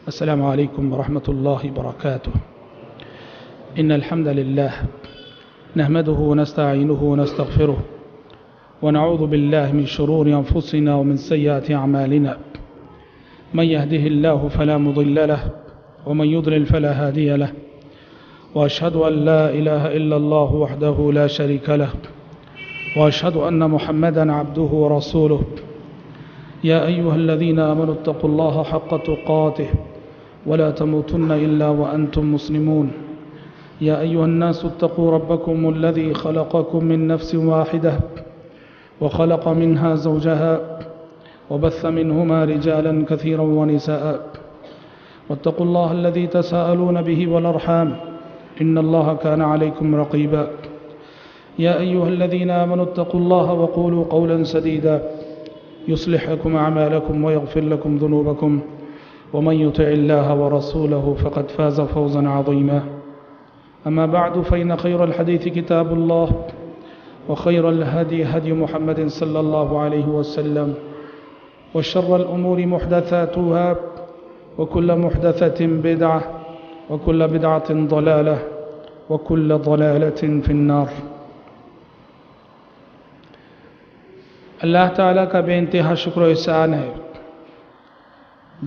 السلام عليكم ورحمة الله وبركاته. إن الحمد لله نحمده ونستعينه ونستغفره ونعوذ بالله من شرور أنفسنا ومن سيئات أعمالنا. من يهده الله فلا مضل له ومن يضلل فلا هادي له، وأشهد أن لا إله إلا الله وحده لا شريك له، وأشهد أن محمدا عبده ورسوله. يا أيها الذين آمنوا اتقوا الله حق تقاته ولا تموتن إلا وأنتم مسلمون. يا أيها الناس اتقوا ربكم الذي خلقكم من نفس واحدة وخلق منها زوجها وبث منهما رجالا كثيرا ونساء، واتقوا الله الذي تساءلون به والأرحام إن الله كان عليكم رقيبا. يا أيها الذين آمنوا اتقوا الله وقولوا قولا سديدا يصلح لكم أعمالكم ويغفر لكم ذنوبكم، ومن يطع الله ورسوله فقد فاز فوزا عظيما. أما بعد، فإن خير الحديث كتاب الله، وخير الهدي هدي محمد صلى الله عليه وسلم، وشر الأمور محدثاتها، وكل محدثة بدعة، وكل بدعة ضلالة، وكل ضلالة في النار. اللہ تعالیٰ کا بے انتہا شکر و احسان ہے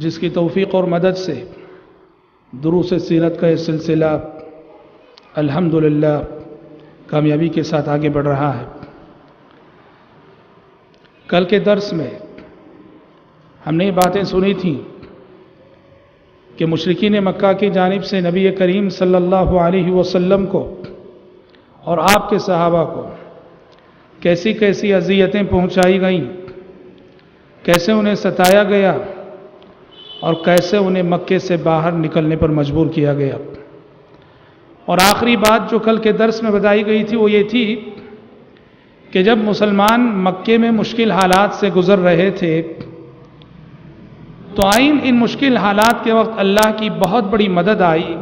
جس کی توفیق اور مدد سے دروس سیرت کا یہ سلسلہ الحمدللہ کامیابی کے ساتھ آگے بڑھ رہا ہے. کل کے درس میں ہم نے یہ باتیں سنی تھیں کہ مشرکین مکہ کی جانب سے نبی کریم صلی اللہ علیہ وسلم کو اور آپ کے صحابہ کو کیسی کیسی اذیتیں پہنچائی گئیں، کیسے انہیں ستایا گیا اور کیسے انہیں مکے سے باہر نکلنے پر مجبور کیا گیا. اور آخری بات جو کل کے درس میں بتائی گئی تھی وہ یہ تھی کہ جب مسلمان مکے میں مشکل حالات سے گزر رہے تھے تو ان مشکل حالات کے وقت اللہ کی بہت بڑی مدد آئی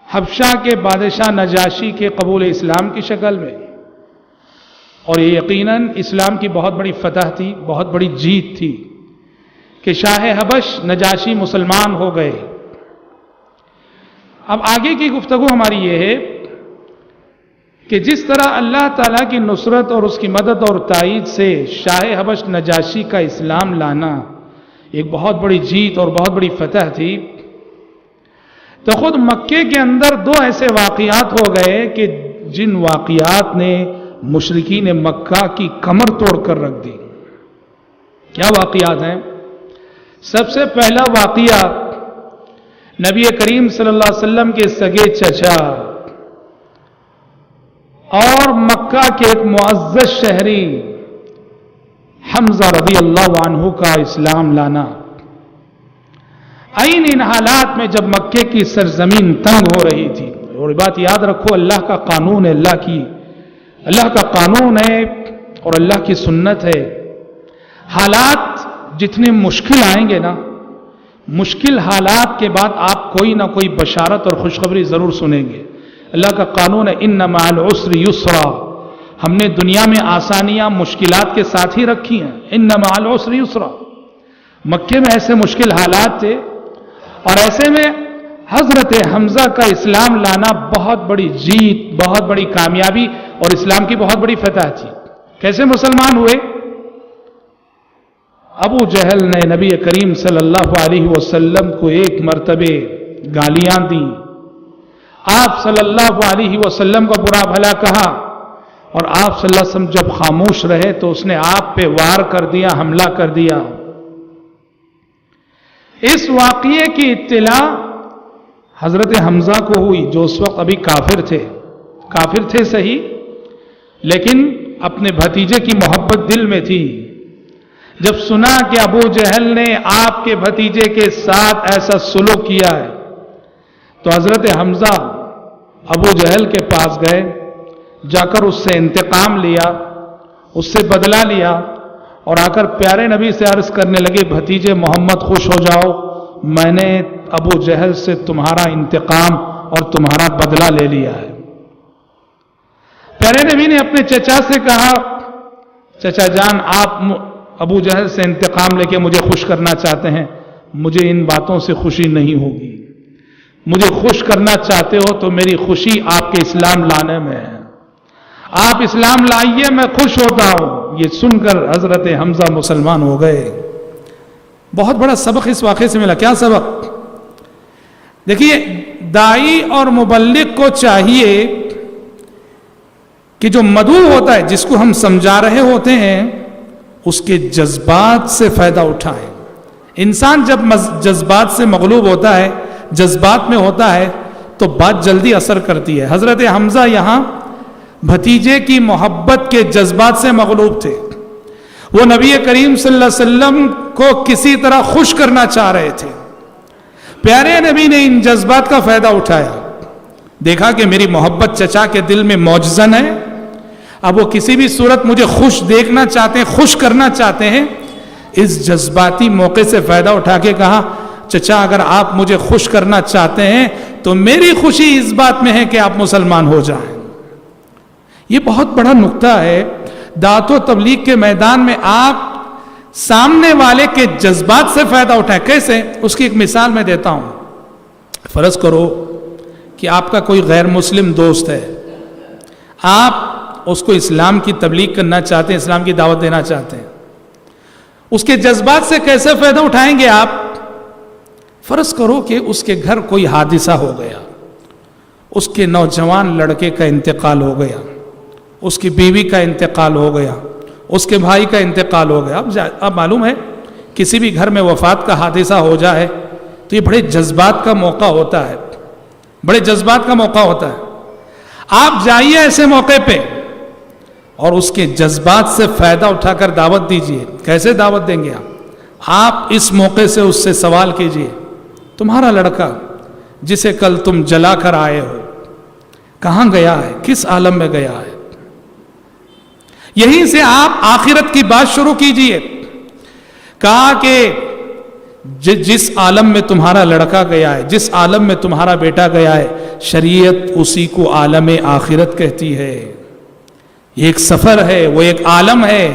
حبشہ کے بادشاہ نجاشی کے قبول اسلام کی شکل میں. اور یہ یقیناً اسلام کی بہت بڑی فتح تھی، بہت بڑی جیت تھی کہ شاہ حبش نجاشی مسلمان ہو گئے. اب آگے کی گفتگو ہماری یہ ہے کہ جس طرح اللہ تعالیٰ کی نصرت اور اس کی مدد اور تائید سے شاہ حبش نجاشی کا اسلام لانا ایک بہت بڑی جیت اور بہت بڑی فتح تھی، تو خود مکے کے اندر دو ایسے واقعات ہو گئے کہ جن واقعات نے مشرکین مکہ کی کمر توڑ کر رکھ دی. کیا واقعات ہیں؟ سب سے پہلا واقعہ نبی کریم صلی اللہ علیہ وسلم کے سگے چچا اور مکہ کے ایک معزز شہری حمزہ رضی اللہ عنہ کا اسلام لانا. ان حالات میں جب مکے کی سرزمین تنگ ہو رہی تھی، اور بات یاد رکھو اللہ کا قانون ہے، اللہ کا قانون ہے اور اللہ کی سنت ہے. حالات جتنے مشکل آئیں گے نا، مشکل حالات کے بعد آپ کوئی نہ کوئی بشارت اور خوشخبری ضرور سنیں گے. اللہ کا قانون ہے ان مع العسر یسرا. ہم نے دنیا میں آسانیاں مشکلات کے ساتھ ہی رکھی ہیں. ان مع العسر یسرا. مکے میں ایسے مشکل حالات تھے اور ایسے میں حضرت حمزہ کا اسلام لانا بہت بڑی جیت، بہت بڑی کامیابی اور اسلام کی بہت بڑی فتح تھی. کیسے مسلمان ہوئے؟ ابو جہل نے نبی کریم صلی اللہ علیہ وسلم کو ایک مرتبہ گالیاں دیں، آپ صلی اللہ علیہ وسلم کو برا بھلا کہا، اور آپ صلی اللہ علیہ وسلم جب خاموش رہے تو اس نے آپ پہ وار کر دیا، حملہ کر دیا. اس واقعے کی اطلاع حضرت حمزہ کو ہوئی جو اس وقت ابھی کافر تھے صحیح، لیکن اپنے بھتیجے کی محبت دل میں تھی. جب سنا کہ ابو جہل نے آپ کے بھتیجے کے ساتھ ایسا سلوک کیا ہے تو حضرت حمزہ ابو جہل کے پاس گئے، جا کر اس سے انتقام لیا، اس سے بدلہ لیا، اور آ کر پیارے نبی سے عرض کرنے لگے بھتیجے محمد خوش ہو جاؤ، میں نے ابو جہل سے تمہارا انتقام اور تمہارا بدلہ لے لیا ہے. پیارے نبی نے اپنے چچا سے کہا چچا جان ابو جہل سے انتقام لے کے مجھے خوش کرنا چاہتے ہیں، مجھے ان باتوں سے خوشی نہیں ہوگی۔ مجھے خوش کرنا چاہتے ہو تو میری خوشی آپ کے اسلام لانے میں ہے، آپ اسلام لائیے میں خوش ہوتا ہوں۔ یہ سن کر حضرت حمزہ مسلمان ہو گئے۔ بہت بڑا سبق اس واقعے سے ملا۔ کیا سبق؟ دیکھیے، داعی اور مبلغ کو چاہیے کہ جو مدعو ہوتا ہے، جس کو ہم سمجھا رہے ہوتے ہیں، اس کے جذبات سے فائدہ اٹھائیں۔ انسان جب جذبات سے مغلوب ہوتا ہے، جذبات میں ہوتا ہے، تو بات جلدی اثر کرتی ہے۔ حضرت حمزہ یہاں بھتیجے کی محبت کے جذبات سے مغلوب تھے۔ وہ نبی کریم صلی اللہ علیہ وسلم کو کسی طرح خوش کرنا چاہ رہے تھے۔ پیارے نبی نے ان جذبات کا فائدہ اٹھایا، دیکھا کہ میری محبت چچا کے دل میں موجزن ہے، اب وہ کسی بھی صورت مجھے خوش دیکھنا چاہتے ہیں، خوش کرنا چاہتے ہیں۔ اس جذباتی موقع سے فائدہ اٹھا کے کہا، چچا اگر آپ مجھے خوش کرنا چاہتے ہیں تو میری خوشی اس بات میں ہے کہ آپ مسلمان ہو جائیں۔ یہ بہت بڑا نقطہ ہے۔ دعوت و تبلیغ کے میدان میں آپ سامنے والے کے جذبات سے فائدہ اٹھائیں۔ کیسے؟ اس کی ایک مثال میں دیتا ہوں۔ فرض کرو کہ آپ کا کوئی غیر مسلم دوست ہے، آپ اس کو اسلام کی تبلیغ کرنا چاہتے ہیں، اسلام کی دعوت دینا چاہتے ہیں، اس کے جذبات سے کیسے فائدہ اٹھائیں گے آپ؟ فرض کرو کہ اس کے گھر کوئی حادثہ ہو گیا، اس کے نوجوان لڑکے کا انتقال ہو گیا، اس کی بیوی کا انتقال ہو گیا، اس کے بھائی کا انتقال ہو گیا۔ اب معلوم ہے کسی بھی گھر میں وفات کا حادثہ ہو جائے تو یہ بڑے جذبات کا موقع ہوتا ہے، بڑے جذبات کا موقع ہوتا ہے۔ آپ جائیے ایسے موقع پہ اور اس کے جذبات سے فائدہ اٹھا کر دعوت دیجئے۔ کیسے دعوت دیں گے آپ اس موقع سے اس سے سوال کیجئے، تمہارا لڑکا جسے کل تم جلا کر آئے ہو کہاں گیا ہے، کس عالم میں گیا ہے؟ یہیں سے آپ آخرت کی بات شروع کیجئے۔ کہا کہ جس عالم میں تمہارا لڑکا گیا ہے، جس عالم میں تمہارا بیٹا گیا ہے، شریعت اسی کو عالم آخرت کہتی ہے۔ یہ ایک سفر ہے، وہ ایک عالم ہے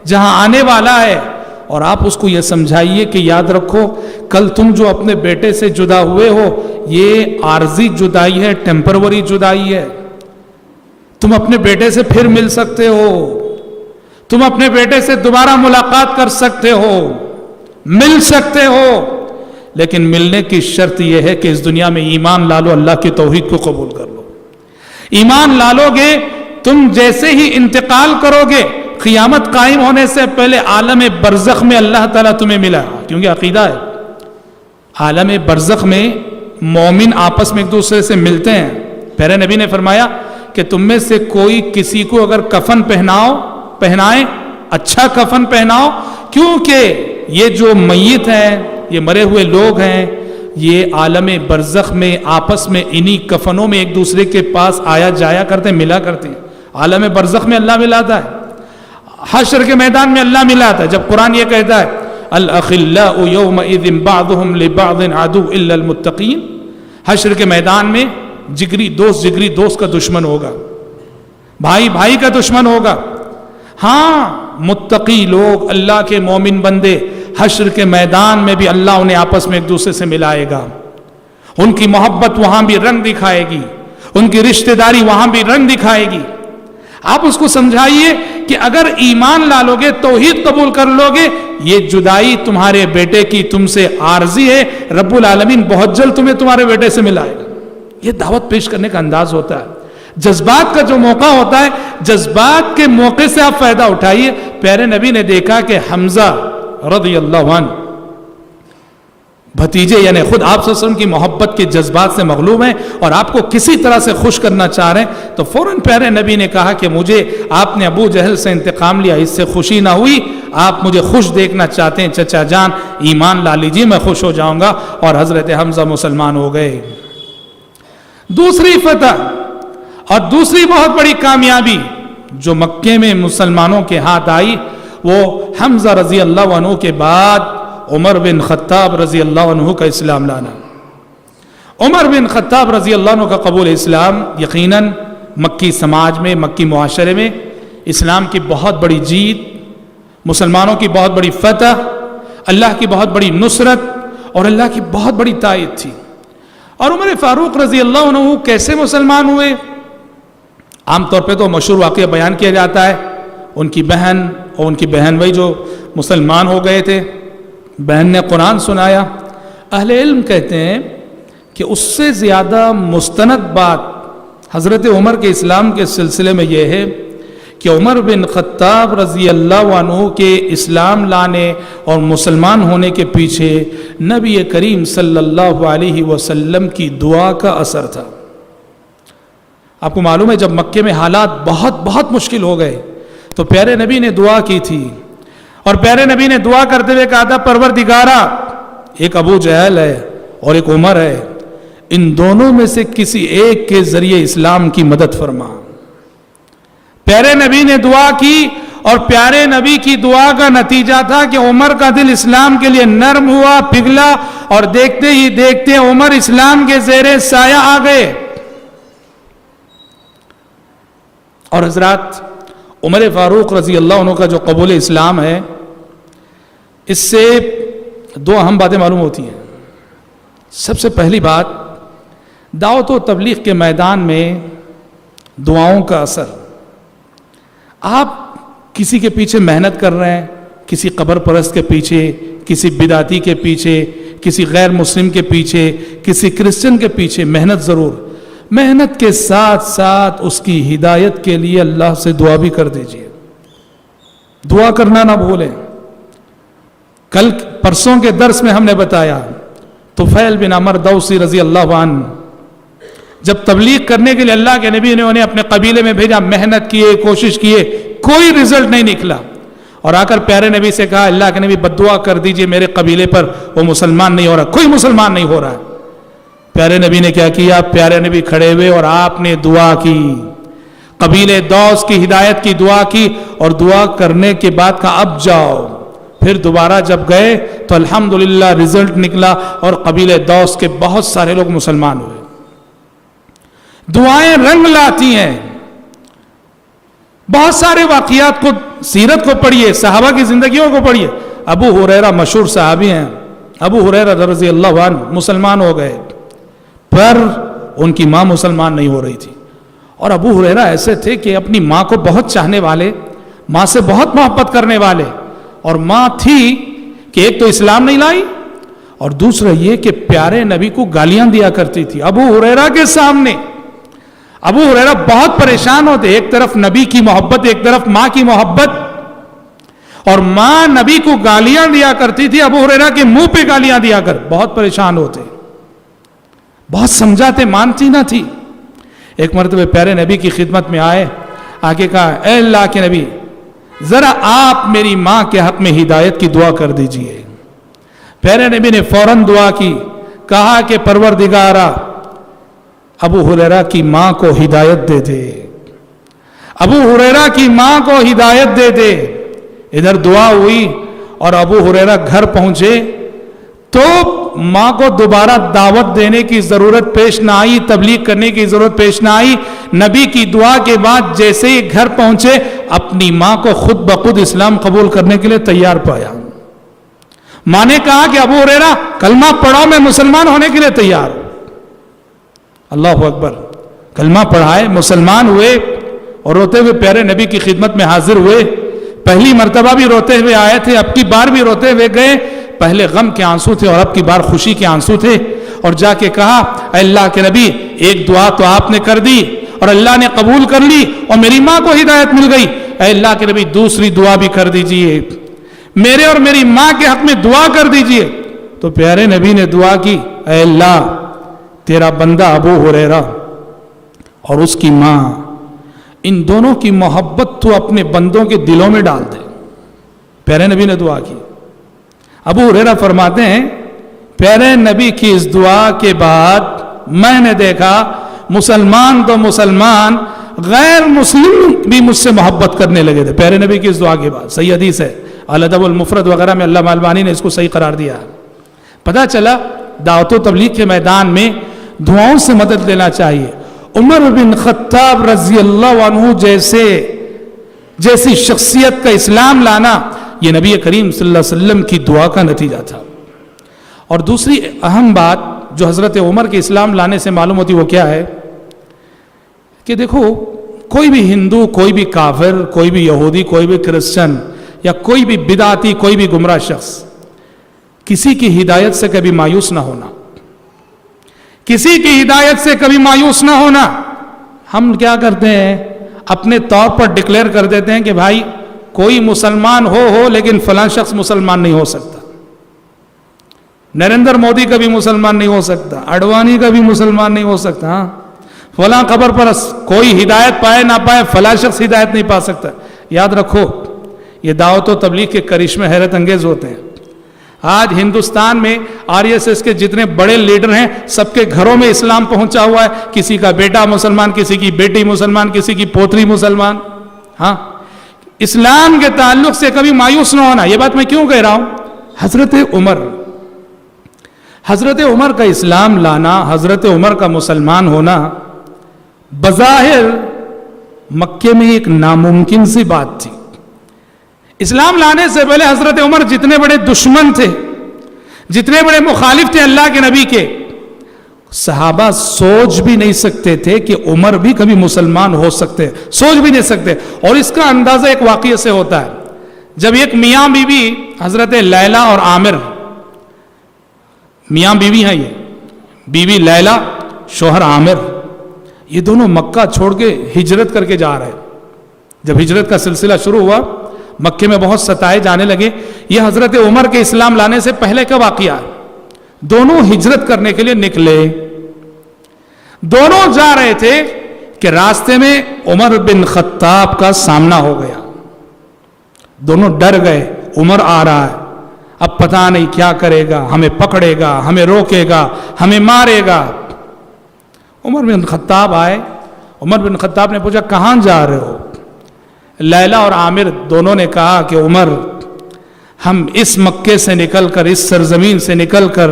جہاں آنے والا ہے، اور آپ اس کو یہ سمجھائیے کہ یاد رکھو کل تم جو اپنے بیٹے سے جدا ہوئے ہو یہ عارضی جدائی ہے، ٹیمپروری جدائی ہے۔ تم اپنے بیٹے سے پھر مل سکتے ہو، تم اپنے بیٹے سے دوبارہ ملاقات کر سکتے ہو، مل سکتے ہو، لیکن ملنے کی شرط یہ ہے کہ اس دنیا میں ایمان لا لو، اللہ کی توحید کو قبول کر لو۔ ایمان لا لو گے، تم جیسے ہی انتقال کرو گے، قیامت قائم ہونے سے پہلے عالم برزخ میں اللہ تعالیٰ تمہیں ملا، کیونکہ عقیدہ ہے عالم برزخ میں مومن آپس میں ایک دوسرے سے ملتے ہیں۔ پیارے نبی نے فرمایا کہ تم میں سے کوئی کسی کو اگر کفن پہنائے، اچھا کفن پہناؤ، کیونکہ یہ جو میت ہیں، یہ مرے ہوئے لوگ ہیں، یہ عالم برزخ میں آپس میں انہی کفنوں میں ایک دوسرے کے پاس آیا جایا کرتے، ملا کرتے ہیں۔ عالم برزخ میں اللہ ملاتا ہے، حشر کے میدان میں اللہ ملاتا ہے۔ جب قرآن یہ کہتا ہے الاخلاء یومئذ بعضهم لبعض عدو الا المتقین، حشر کے میدان میں جگری دوست کا دشمن ہوگا، بھائی بھائی کا دشمن ہوگا۔ ہاں، متقی لوگ، اللہ کے مومن بندے، حشر کے میدان میں بھی اللہ انہیں آپس میں ایک دوسرے سے ملائے گا، ان کی محبت وہاں بھی رنگ دکھائے گی، ان کی رشتہ داری وہاں بھی رنگ دکھائے گی۔ آپ اس کو سمجھائیے کہ اگر ایمان لا لو گے، توحید قبول کر لو گے، یہ جدائی تمہارے بیٹے کی تم سے عارضی ہے، رب العالمین بہت جلد تمہیں تمہارے بیٹے سے ملائے گا۔ یہ دعوت پیش کرنے کا انداز ہوتا ہے، جذبات کا جو موقع ہوتا ہے، جذبات کے موقع سے آپ فائدہ اٹھائیے۔ پیارے نبی نے دیکھا کہ حمزہ رضی اللہ عنہ بھتیجے یعنی خود آپ صلی اللہ علیہ وسلم کی محبت کے جذبات سے مغلوب ہیں اور آپ کو کسی طرح سے خوش کرنا چاہ رہے ہیں، تو فوراً پیارے نبی نے کہا کہ مجھے آپ نے ابو جہل سے انتقام لیا، اس سے خوشی نہ ہوئی، آپ مجھے خوش دیکھنا چاہتے ہیں، چچا جان ایمان لا لیجیے، میں خوش ہو جاؤں گا۔ اور حضرت حمزہ مسلمان ہو گئے۔ دوسری فتح اور دوسری بہت بڑی کامیابی جو مکے میں مسلمانوں کے ہاتھ آئی، وہ حمزہ رضی اللہ عنہ کے بعد عمر بن خطاب رضی اللہ عنہ کا اسلام لانا۔ عمر بن خطاب رضی اللہ عنہ کا قبول اسلام یقیناً مکی سماج میں، مکی معاشرے میں اسلام کی بہت بڑی جیت، مسلمانوں کی بہت بڑی فتح، اللہ کی بہت بڑی نصرت اور اللہ کی بہت بڑی تائید تھی۔ اور عمر فاروق رضی اللہ عنہ کیسے مسلمان ہوئے؟ عام طور پہ تو مشہور واقعہ بیان کیا جاتا ہے، ان کی بہن اور ان کی بہن بھائی جو مسلمان ہو گئے تھے، بہن نے قرآن سنایا۔ اہل علم کہتے ہیں کہ اس سے زیادہ مستند بات حضرت عمر کے اسلام کے سلسلے میں یہ ہے کہ عمر بن خطاب رضی اللہ عنہ کے اسلام لانے اور مسلمان ہونے کے پیچھے نبی کریم صلی اللہ علیہ وسلم کی دعا کا اثر تھا۔ آپ کو معلوم ہے جب مکے میں حالات بہت بہت مشکل ہو گئے تو پیارے نبی نے دعا کی تھی، اور پیارے نبی نے دعا کرتے ہوئے کہا تھا پروردگارا، ایک ابو جہل ہے اور ایک عمر ہے، ان دونوں میں سے کسی ایک کے ذریعے اسلام کی مدد فرما۔ پیارے نبی نے دعا کی اور پیارے نبی کی دعا کا نتیجہ تھا کہ عمر کا دل اسلام کے لیے نرم ہوا، پگھلا، اور دیکھتے ہی دیکھتے عمر اسلام کے زیر سایہ آ گئے۔ اور حضرات، عمر فاروق رضی اللہ عنہ کا جو قبول اسلام ہے، اس سے دو اہم باتیں معلوم ہوتی ہیں۔ سب سے پہلی بات، دعوت و تبلیغ کے میدان میں دعاؤں کا اثر۔ آپ کسی کے پیچھے محنت کر رہے ہیں، کسی قبر پرست کے پیچھے، کسی بدعتی کے پیچھے، کسی غیر مسلم کے پیچھے، کسی کرسچن کے پیچھے محنت ضرور، محنت کے ساتھ ساتھ اس کی ہدایت کے لیے اللہ سے دعا بھی کر دیجئے۔ دعا کرنا نہ بھولیں۔ کل پرسوں کے درس میں ہم نے بتایا طفیل بن عمر دوسی رضی اللہ عنہ جب تبلیغ کرنے کے لیے اللہ کے نبی نے انہیں اپنے قبیلے میں بھیجا، محنت کیے، کوشش کیے، کوئی رزلٹ نہیں نکلا، اور آ کر پیارے نبی سے کہا اللہ کے نبی بد دعا کر دیجئے میرے قبیلے پر، وہ مسلمان نہیں ہو رہا، کوئی مسلمان نہیں ہو رہا ہے۔ پیارے نبی نے کیا کیا؟ پیارے نبی کھڑے ہوئے اور آپ نے دعا کی، قبیلے دوس کی ہدایت کی دعا کی، اور دعا کرنے کے بعد کہا اب جاؤ۔ پھر دوبارہ جب گئے تو الحمدللہ رزلٹ نکلا اور قبیلے دوس کے بہت سارے لوگ مسلمان ہوئے۔ دعائیں رنگ لاتی ہیں۔ بہت سارے واقعات کو، سیرت کو پڑھیے، صحابہ کی زندگیوں کو پڑھیے۔ ابو ہریرہ مشہور صحابی ہیں، ابو ہریرہ رضی اللہ عنہ مسلمان ہو گئے، پر ان کی ماں مسلمان نہیں ہو رہی تھی، اور ابو ہریرہ ایسے تھے کہ اپنی ماں کو بہت چاہنے والے، ماں سے بہت محبت کرنے والے، اور ماں تھی کہ ایک تو اسلام نہیں لائی، اور دوسرا یہ کہ پیارے نبی کو گالیاں دیا کرتی تھی ابو ہریرہ کے سامنے۔ ابو ہریرہ بہت پریشان ہوتے، ایک طرف نبی کی محبت، ایک طرف ماں کی محبت، اور ماں نبی کو گالیاں دیا کرتی تھی، ابو ہریرہ کے منہ پہ گالیاں دیا کر، بہت پریشان ہوتے، بہت سمجھاتے، مانتی نہ تھی۔ ایک مرتبہ پیارے نبی کی خدمت میں آئے، آگے کہا اے اللہ کے نبی ذرا آپ میری ماں کے حق میں ہدایت کی دعا کر دیجئے۔ پیارے نبی نے فوراً دعا کی، کہا کہ پروردگارا ابو ہریرہ کی ماں کو ہدایت دے دے، ابو ہریرہ کی ماں کو ہدایت دے دے۔ ادھر دعا ہوئی اور ابو ہریرہ گھر پہنچے تو ماں کو دوبارہ دعوت دینے کی ضرورت پیش نہ آئی، تبلیغ کرنے کی ضرورت پیش نہ آئی۔ نبی کی دعا کے بعد جیسے ہی گھر پہنچے اپنی ماں کو خود بخود اسلام قبول کرنے کے لیے تیار پایا۔ ماں نے کہا کہ ابو ہریرہ کلمہ پڑھو، میں مسلمان ہونے کے لیے تیار ہوں۔ اللہ اکبر، کلمہ پڑھائے، مسلمان ہوئے، اور روتے ہوئے پیارے نبی کی خدمت میں حاضر ہوئے۔ پہلی مرتبہ بھی روتے ہوئے آئے تھے، اب کی بار بھی روتے ہوئے گئے۔ پہلے غم کے آنسو تھے اور اب کی بار خوشی کے آنسو تھے، اور جا کے کہا اے اللہ کے نبی ایک دعا تو آپ نے کر دی اور اللہ نے قبول کر لی اور میری ماں کو ہدایت مل گئی، اے اللہ کے نبی دوسری دعا بھی کر دیجئے، میرے اور میری ماں کے حق میں دعا کر دیجئے۔ تو پیارے نبی نے دعا کی، اے اللہ تیرا بندہ ابو ہریرہ اور اس کی ماں، ان دونوں کی محبت تو اپنے بندوں کے دلوں میں ڈال دے۔ پیارے نبی نے دعا کی۔ ابو ہریرہ فرماتے ہیں پیارے نبی کی اس دعا کے بعد میں نے دیکھا مسلمان تو مسلمان، غیر مسلم بھی مجھ سے محبت کرنے لگے تھے پیارے نبی کی اس دعا کے بعد۔ صحیح حدیث ہے، الادب المفرد وغیرہ میں علامہ البانی نے اس کو صحیح قرار دیا۔ پتہ چلا دعوت و تبلیغ کے میدان میں دعاؤں سے مدد لینا چاہیے۔ عمر بن خطاب رضی اللہ عنہ جیسی شخصیت کا اسلام لانا یہ نبی کریم صلی اللہ علیہ وسلم کی دعا کا نتیجہ تھا۔ اور دوسری اہم بات جو حضرت عمر کے اسلام لانے سے معلوم ہوتی وہ کیا ہے کہ دیکھو، کوئی بھی ہندو، کوئی بھی کافر، کوئی بھی یہودی، کوئی بھی کرسچن یا کوئی بھی بدعتی، کوئی بھی گمراہ شخص کسی کی ہدایت سے کبھی مایوس نہ ہونا، کسی کی ہدایت سے کبھی مایوس نہ ہونا۔ ہم کیا کرتے ہیں، اپنے طور پر ڈکلیئر کر دیتے ہیں کہ بھائی کوئی مسلمان ہو لیکن فلاں شخص مسلمان نہیں ہو سکتا، نریندر مودی کا بھی مسلمان نہیں ہو سکتا، اڈوانی کا بھی مسلمان نہیں ہو سکتا، ہاں فلاں خبر پر کوئی ہدایت پائے نہ پائے فلاں شخص ہدایت نہیں پا سکتا۔ یاد رکھو، یہ دعوت و تبلیغ کے کرشمے حیرت انگیز ہوتے ہیں۔ آج ہندوستان میں RSS کے جتنے بڑے لیڈر ہیں سب کے گھروں میں اسلام پہنچا ہوا ہے، کسی کا بیٹا مسلمان، کسی کی بیٹی مسلمان، کسی کی پوتری مسلمان۔ ہاں، اسلام کے تعلق سے کبھی مایوس نہ ہونا۔ یہ بات میں کیوں کہہ رہا ہوں، حضرت عمر کا اسلام لانا، حضرت عمر کا مسلمان ہونا بظاہر مکے میں ایک ناممکن سی بات تھی۔ اسلام لانے سے پہلے حضرت عمر جتنے بڑے دشمن تھے، جتنے بڑے مخالف تھے اللہ کے نبی کے، صحابہ سوچ بھی نہیں سکتے تھے کہ عمر بھی کبھی مسلمان ہو سکتے، سوچ بھی نہیں سکتے۔ اور اس کا اندازہ ایک واقعے سے ہوتا ہے، جب ایک میاں بیوی حضرت لیلا اور عامر، میاں بیوی ہیں، یہ بیوی لیلا، شوہر عامر، یہ دونوں مکہ چھوڑ کے ہجرت کر کے جا رہے ہیں۔ جب ہجرت کا سلسلہ شروع ہوا، مکے میں بہت ستائے جانے لگے۔ یہ حضرت عمر کے اسلام لانے سے پہلے کا واقعہ ہے۔ دونوں ہجرت کرنے کے لیے نکلے، دونوں جا رہے تھے کہ راستے میں عمر بن خطاب کا سامنا ہو گیا۔ دونوں ڈر گئے، عمر آ رہا ہے، اب پتہ نہیں کیا کرے گا، ہمیں پکڑے گا، ہمیں روکے گا، ہمیں مارے گا۔ عمر بن خطاب آئے، عمر بن خطاب نے پوچھا کہاں جا رہے ہو؟ لیلا اور عامر دونوں نے کہا کہ عمر، ہم اس مکے سے نکل کر، اس سرزمین سے نکل کر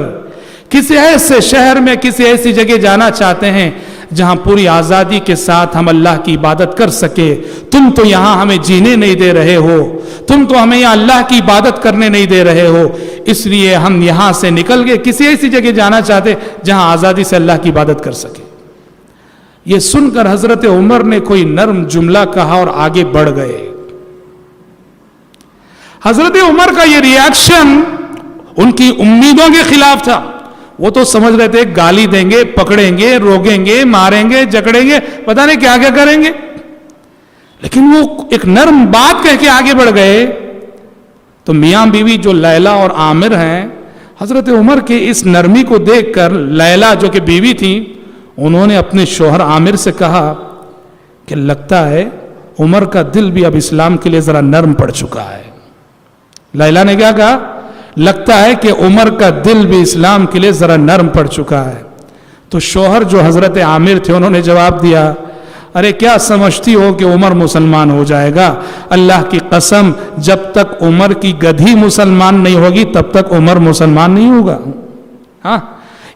کسی ایسے شہر میں، کسی ایسی جگہ جانا چاہتے ہیں جہاں پوری آزادی کے ساتھ ہم اللہ کی عبادت کر سکے۔ تم تو یہاں ہمیں جینے نہیں دے رہے ہو، تم تو ہمیں یہاں اللہ کی عبادت کرنے نہیں دے رہے ہو، اس لیے ہم یہاں سے نکل کے کسی ایسی جگہ جانا چاہتے جہاں آزادی سے اللہ کی عبادت کر سکے۔ یہ سن کر حضرت عمر نے کوئی نرم جملہ کہا اور آگے بڑھ گئے۔ حضرت عمر کا یہ ریاکشن ان کی امیدوں کے خلاف تھا۔ وہ تو سمجھ رہے تھے گالی دیں گے، پکڑیں گے، روکیں گے، ماریں گے، جکڑیں گے، پتہ نہیں کیا کیا کریں گے، لیکن وہ ایک نرم بات کہہ کے آگے بڑھ گئے۔ تو میاں بیوی جو لیلا اور عامر ہیں، حضرت عمر کے اس نرمی کو دیکھ کر لیلا جو کہ بیوی تھی، انہوں نے اپنے شوہر عامر سے کہا کہ لگتا ہے عمر کا دل بھی اب اسلام کے لیے ذرا نرم پڑ چکا ہے۔ لیلا نے کیا کہا؟ لگتا ہے کہ عمر کا دل بھی اسلام کے لیے ذرا نرم پڑ چکا ہے۔ تو شوہر جو حضرت عامر تھے انہوں نے جواب دیا، ارے کیا سمجھتی ہو کہ عمر مسلمان ہو جائے گا؟ اللہ کی قسم، جب تک عمر کی گدھی مسلمان نہیں ہوگی تب تک عمر مسلمان نہیں ہوگا۔ ہاں،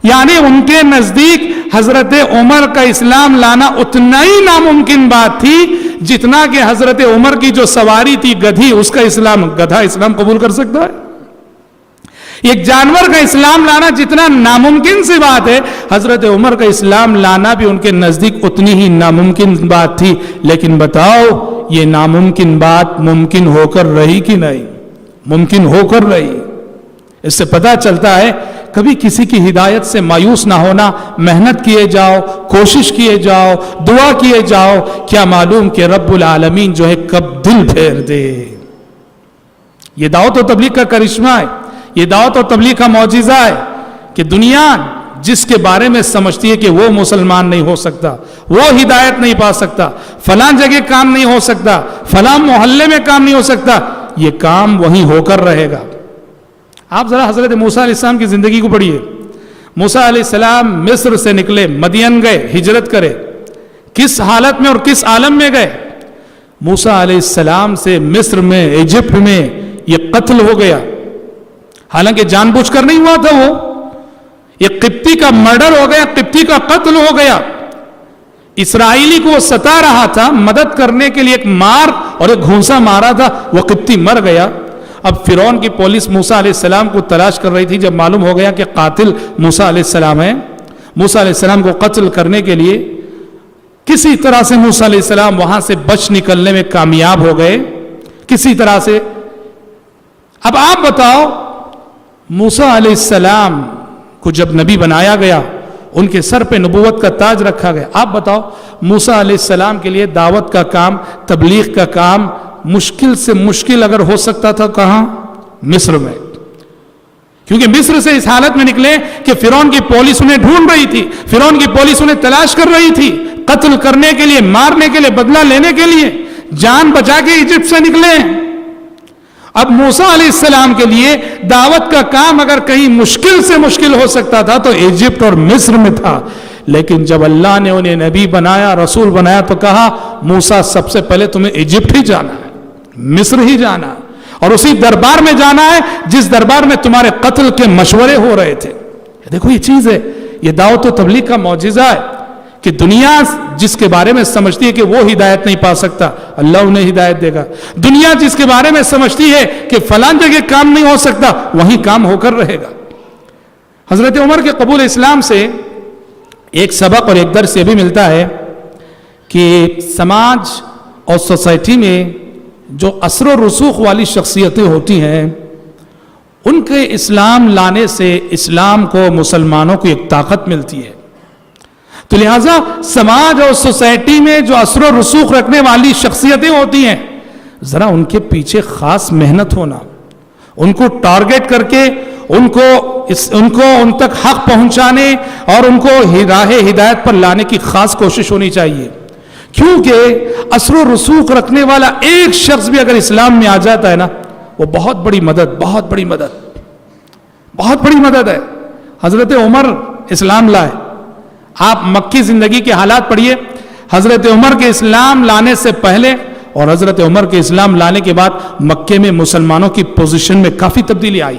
یعنی ان کے نزدیک حضرت عمر کا اسلام لانا اتنا ہی ناممکن بات تھی جتنا کہ حضرت عمر کی جو سواری تھی گدھی، اس کا اسلام، گدھا اسلام قبول کر سکتا ہے؟ ایک جانور کا اسلام لانا جتنا ناممکن سی بات ہے، حضرت عمر کا اسلام لانا بھی ان کے نزدیک اتنی ہی ناممکن بات تھی۔ لیکن بتاؤ، یہ ناممکن بات ممکن ہو کر رہی کہ نہیں؟ ممکن ہو کر رہی۔ اس سے پتہ چلتا ہے کبھی کسی کی ہدایت سے مایوس نہ ہونا، محنت کیے جاؤ، کوشش کیے جاؤ، دعا کیے جاؤ، کیا معلوم کہ رب العالمین جو ہے کب دل پھیر دے۔ یہ دعوت و تبلیغ کا کرشمہ ہے، یہ دعوت و تبلیغ کا معجزہ ہے کہ دنیا جس کے بارے میں سمجھتی ہے کہ وہ مسلمان نہیں ہو سکتا، وہ ہدایت نہیں پا سکتا، فلاں جگہ کام نہیں ہو سکتا، فلاں محلے میں کام نہیں ہو سکتا، یہ کام وہیں ہو کر رہے گا۔ آپ ذرا حضرت موسیٰ علیہ السلام کی زندگی کو پڑھیے۔ موسیٰ علیہ السلام مصر سے نکلے، مدین گئے، ہجرت کرے، کس حالت میں اور کس عالم میں گئے؟ موسیٰ علیہ السلام سے مصر میں، ایجپٹ میں یہ قتل ہو گیا، حالانکہ جان بوجھ کر نہیں ہوا تھا، وہ ایک قبطی کا مرڈر ہو گیا، قبطی کا قتل ہو گیا۔ اسرائیلی کو وہ ستا رہا تھا، مدد کرنے کے لیے ایک مار اور ایک گھونسا مارا تھا، وہ قبطی مر گیا۔ اب فرعون کی پولیس موسیٰ علیہ السلام کو تلاش کر رہی تھی. جب معلوم ہو گیا کہ قاتل موسیٰ علیہ السلام ہے, موسیٰ علیہ السلام کو قتل کرنے کے لیے کسی طرح سے موسیٰ علیہ السلام وہاں سے بچ نکلنے میں کامیاب ہو گئے, کسی طرح سے. اب آپ بتاؤ, موسیٰ علیہ السلام کو جب نبی بنایا گیا, ان کے سر پہ نبوت کا تاج رکھا گیا, آپ بتاؤ موسیٰ علیہ السلام کے لیے دعوت کا کام, تبلیغ کا کام مشکل سے مشکل اگر ہو سکتا تھا کہاں؟ مصر میں. کیونکہ مصر سے اس حالت میں نکلے کہ فرعون کی پولیس انہیں ڈھونڈ رہی تھی, فرعون کی پولیس انہیں تلاش کر رہی تھی, قتل کرنے کے لیے, مارنے کے لیے, بدلہ لینے کے لیے, جان بچا کے ایجپٹ سے نکلے. اب موسیٰ علیہ السلام کے لیے دعوت کا کام اگر کہیں مشکل سے مشکل ہو سکتا تھا تو ایجپٹ اور مصر میں تھا. لیکن جب اللہ نے انہیں نبی بنایا, رسول بنایا, تو کہا موسیٰ سب سے پہلے تمہیں ایجپٹ ہی جانا ہے, مصر ہی جانا ہے, اور اسی دربار میں جانا ہے جس دربار میں تمہارے قتل کے مشورے ہو رہے تھے. دیکھو یہ چیز ہے, یہ دعوت و تبلیغ کا معجزہ ہے کہ دنیا جس کے بارے میں سمجھتی ہے کہ وہ ہدایت نہیں پا سکتا, اللہ انہیں ہدایت دے گا. دنیا جس کے بارے میں سمجھتی ہے کہ فلاں جگہ کام نہیں ہو سکتا, وہیں کام ہو کر رہے گا. حضرت عمر کے قبول اسلام سے ایک سبق اور ایک درس یہ بھی ملتا ہے کہ سماج اور سوسائٹی میں جو اثر و رسوخ والی شخصیتیں ہوتی ہیں, ان کے اسلام لانے سے اسلام کو, مسلمانوں کو ایک طاقت ملتی ہے. تو لہٰذا سماج اور سوسائٹی میں جو اثر و رسوخ رکھنے والی شخصیتیں ہوتی ہیں, ذرا ان کے پیچھے خاص محنت ہونا, ان کو ٹارگٹ کر کے ان کو ان تک حق پہنچانے اور ان کو راہ ہدایت پر لانے کی خاص کوشش ہونی چاہیے. کیونکہ اثر و رسوخ رکھنے والا ایک شخص بھی اگر اسلام میں آ جاتا ہے نا, وہ بہت بڑی مدد ہے. حضرت عمر اسلام لائے. آپ مکی زندگی کے حالات پڑھیے, حضرت عمر کے اسلام لانے سے پہلے اور حضرت عمر کے اسلام لانے کے بعد مکے میں مسلمانوں کی پوزیشن میں کافی تبدیلی آئی.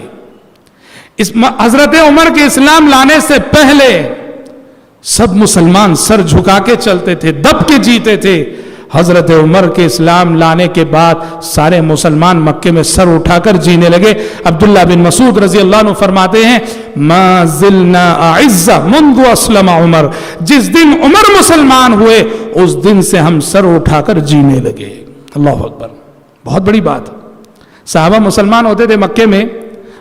حضرت عمر کے اسلام لانے سے پہلے سب مسلمان سر جھکا کے چلتے تھے, دب کے جیتے تھے. حضرت عمر کے اسلام لانے کے بعد سارے مسلمان مکے میں سر اٹھا کر جینے لگے. عبداللہ بن مسعود رضی اللہ عنہ فرماتے ہیں, ما زلنا اعزا منذ اسلم عمر, جس دن عمر مسلمان ہوئے اس دن سے ہم سر اٹھا کر جینے لگے. اللہ اکبر, بہت بڑی بات. صحابہ مسلمان ہوتے تھے مکے میں,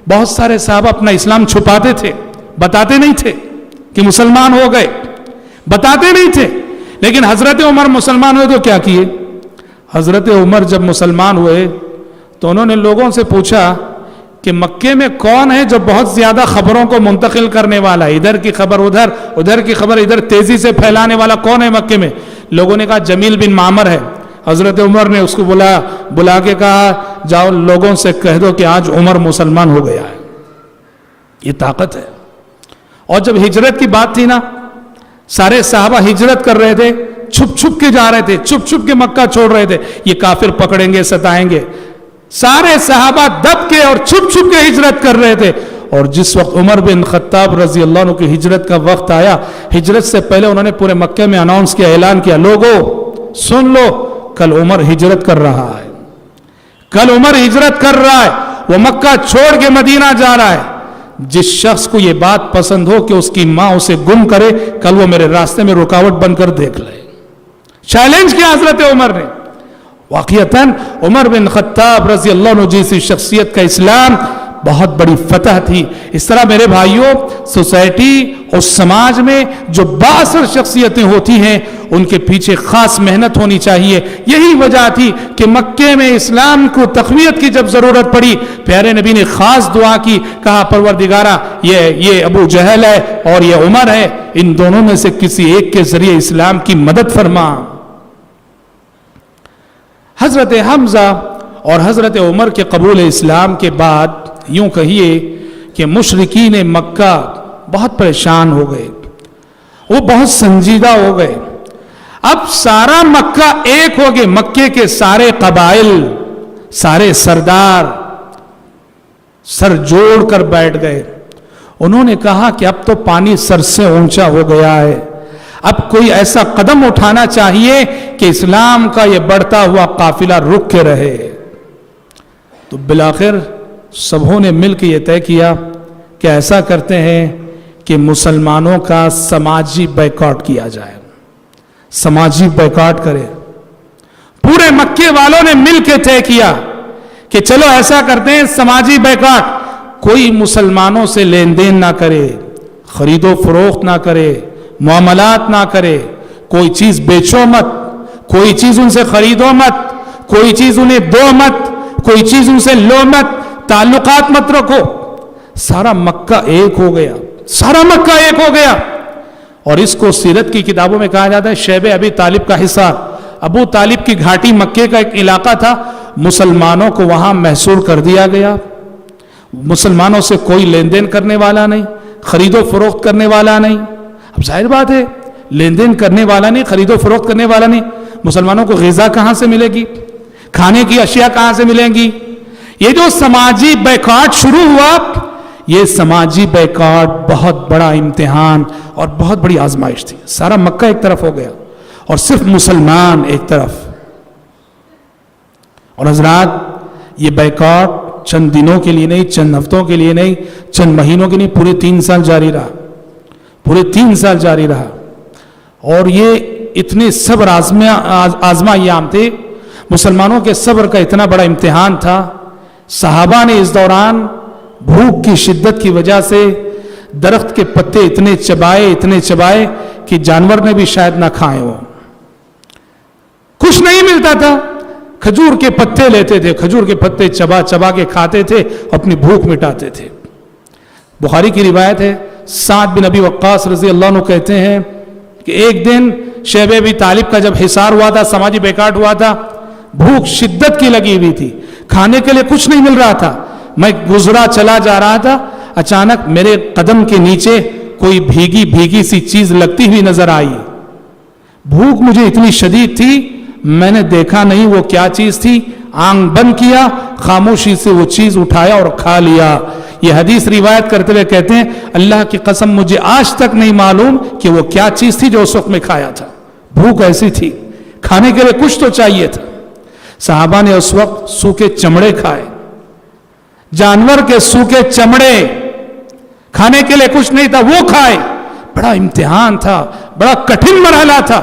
بہت سارے صحابہ اپنا اسلام چھپاتے تھے, بتاتے نہیں تھے کہ مسلمان ہو گئے, بتاتے نہیں تھے. لیکن حضرت عمر مسلمان ہوئے تو کیا کیے؟ حضرت عمر جب مسلمان ہوئے تو انہوں نے لوگوں سے پوچھا کہ مکے میں کون ہے جو بہت زیادہ خبروں کو منتقل کرنے والا ہے, ادھر کی خبر ادھر, ادھر کی خبر ادھر تیزی سے پھیلانے والا کون ہے مکے میں؟ لوگوں نے کہا جمیل بن معمر ہے. حضرت عمر نے اس کو بلا کے کہا, جاؤ لوگوں سے کہہ دو کہ آج عمر مسلمان ہو گیا ہے. یہ طاقت ہے. اور جب ہجرت کی بات تھی نا, سارے صحابہ ہجرت کر رہے تھے, چھپ چھپ کے جا رہے تھے, چھپ چھپ کے مکہ چھوڑ رہے تھے, یہ کافر پکڑیں گے, ستائیں گے. سارے صحابہ دب کے اور چھپ چھپ کے ہجرت کر رہے تھے. اور جس وقت عمر بن خطاب رضی اللہ عنہ کی ہجرت کا وقت آیا, ہجرت سے پہلے انہوں نے پورے مکے میں اناؤنس کیا, اعلان کیا, لوگوں سن لو, کل عمر ہجرت کر رہا ہے, کل عمر ہجرت کر رہا ہے, وہ مکہ چھوڑ کے مدینہ جا رہا ہے. جس شخص کو یہ بات پسند ہو کہ اس کی ماں اسے گم کرے, کل وہ میرے راستے میں رکاوٹ بن کر دیکھ لے. چیلنج کیا حضرت عمر نے. واقعتاً عمر بن خطاب رضی اللہ عنہ جیسی شخصیت کا اسلام بہت بڑی فتح تھی. اس طرح میرے بھائیوں, سوسائٹی اور سماج میں جو بااثر شخصیتیں ہوتی ہیں ان کے پیچھے خاص محنت ہونی چاہیے. یہی وجہ تھی کہ مکے میں اسلام کو تقویت کی جب ضرورت پڑی, پیارے نبی نے خاص دعا کی, کہا پروردگارا یہ ابو جہل ہے اور یہ عمر ہے, ان دونوں میں سے کسی ایک کے ذریعے اسلام کی مدد فرما. حضرت حمزہ اور حضرت عمر کے قبول اسلام کے بعد یوں کہیے کہ مشرکین مکہ بہت پریشان ہو گئے, وہ بہت سنجیدہ ہو گئے. اب سارا مکہ ایک ہو گئے, مکے کے سارے قبائل, سارے سردار سر جوڑ کر بیٹھ گئے. انہوں نے کہا کہ اب تو پانی سر سے اونچا ہو گیا ہے, اب کوئی ایسا قدم اٹھانا چاہیے کہ اسلام کا یہ بڑھتا ہوا قافلہ رک کے رہے. تو بالآخر سبوں نے مل کے یہ طے کیا کہ ایسا کرتے ہیں کہ مسلمانوں کا سماجی بائیکاٹ کیا جائے، سماجی بائیکاٹ کرے۔ پورے مکے والوں نے مل کے طے کیا کہ چلو ایسا کرتے ہیں سماجی بائیکاٹ، کوئی مسلمانوں سے لین دین نہ کرے، خرید و فروخت نہ کرے، معاملات نہ کرے، کوئی چیز بیچو مت، کوئی چیز ان سے خریدو مت، کوئی چیز انہیں دو مت، کوئی چیز ان سے لو مت، تعلقات مت رکھو۔ سارا مکہ ایک ہو گیا، سارا مکہ ایک ہو گیا۔ اور اس کو سیرت کی کتابوں میں کہا جاتا ہے شیب ابی طالب کا حصار۔ ابو طالب کی گھاٹی مکے کا ایک علاقہ تھا، مسلمانوں کو وہاں محصور کر دیا گیا۔ مسلمانوں سے کوئی لین دین کرنے والا نہیں، خرید و فروخت کرنے والا نہیں۔ اب ظاہر بات ہے لین دین کرنے والا نہیں، خرید و فروخت کرنے والا نہیں، مسلمانوں کو غذا کہاں سے ملے گی؟ کھانے کی اشیاء کہاں سے ملیں گی؟ یہ جو سماجی بائیکاٹ شروع ہوا، یہ سماجی بائیکاٹ بہت بڑا امتحان اور بہت بڑی آزمائش تھی۔ سارا مکہ ایک طرف ہو گیا اور صرف مسلمان ایک طرف۔ اور حضرات یہ بائیکاٹ چند دنوں کے لیے نہیں، چند ہفتوں کے لیے نہیں، چند مہینوں کے نہیں، پورے 3 سال جاری رہا، پورے 3 سال جاری رہا۔ اور یہ اتنے صبر آزما ایام تھے، مسلمانوں کے صبر کا اتنا بڑا امتحان تھا۔ صحابہ نے اس دوران بھوک کی شدت کی وجہ سے درخت کے پتے اتنے چبائے کہ جانور نے بھی شاید نہ کھائے ہو۔ کچھ نہیں ملتا تھا، کھجور کے پتے لیتے تھے، کھجور کے پتے چبا کے کھاتے تھے، اپنی بھوک مٹاتے تھے۔ بخاری کی روایت ہے، سعد بن ابی وقاص رضی اللہ عنہ کہتے ہیں کہ ایک دن شیب ابی طالب کا جب حصار ہوا تھا، سماجی بائیکاٹ ہوا تھا، بھوک شدت کی لگی ہوئی تھی، کھانے کے لیے کچھ نہیں مل رہا تھا۔ میں گزرا چلا جا رہا تھا، اچانک میرے قدم کے نیچے کوئی بھیگی سی چیز لگتی ہوئی نظر آئی۔ بھوک مجھے اتنی شدید تھی، میں نے دیکھا نہیں وہ کیا چیز تھی، آنکھ بند کیا، خاموشی سے وہ چیز اٹھایا اور کھا لیا۔ یہ حدیث روایت کرتے ہوئے کہتے ہیں اللہ کی قسم مجھے آج تک نہیں معلوم کہ وہ کیا چیز تھی جو اس وقت میں کھایا تھا۔ بھوک ایسی تھی، کھانے کے لیے کچھ تو چاہیے تھا۔ صحابہ نے اس وقت سوکھے چمڑے کھائے، جانور کے سوکھے چمڑے، کھانے کے لیے کچھ نہیں تھا وہ کھائے۔ بڑا امتحان تھا، بڑا کٹھن مرحلہ تھا،